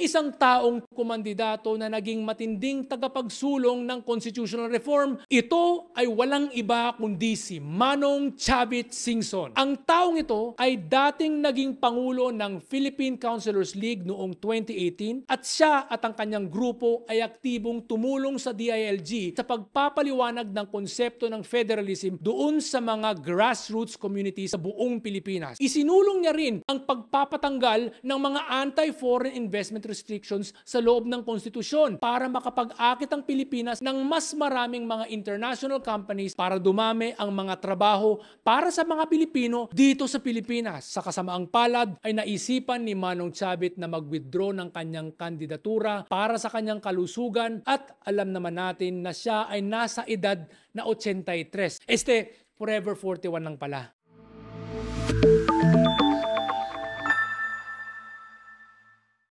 isang taong kumandidato na naging matinding tagapagsulong ng constitutional reform. Ito ay walang iba kundi si Manong Chavit Singson. Ang taong ito ay dating naging pangulo ng Philippine Councilors League noong 2018 at siya at ang kanyang grupo ay aktibong tumulong sa DILG sa pagpapaliwanag ng konsepto ng federalism doon sa mga grassroots communities sa buong Pilipinas. Isinulong niya rin ang pagpapatanggal ng mga anti-foreign investment restrictions sa loob ng konstitusyon para makapag-akit ang Pilipinas ng mas maraming mga international companies para dumami ang mga trabaho para sa mga Pilipino dito sa Pilipinas. Sa kasamaang palad ay naisipan ni Manong Chavit na mag-withdraw ng kanyang kandidatura para sa kanyang kalusugan at alam naman natin na siya ay nasa edad na 83. Forever 41 lang pala.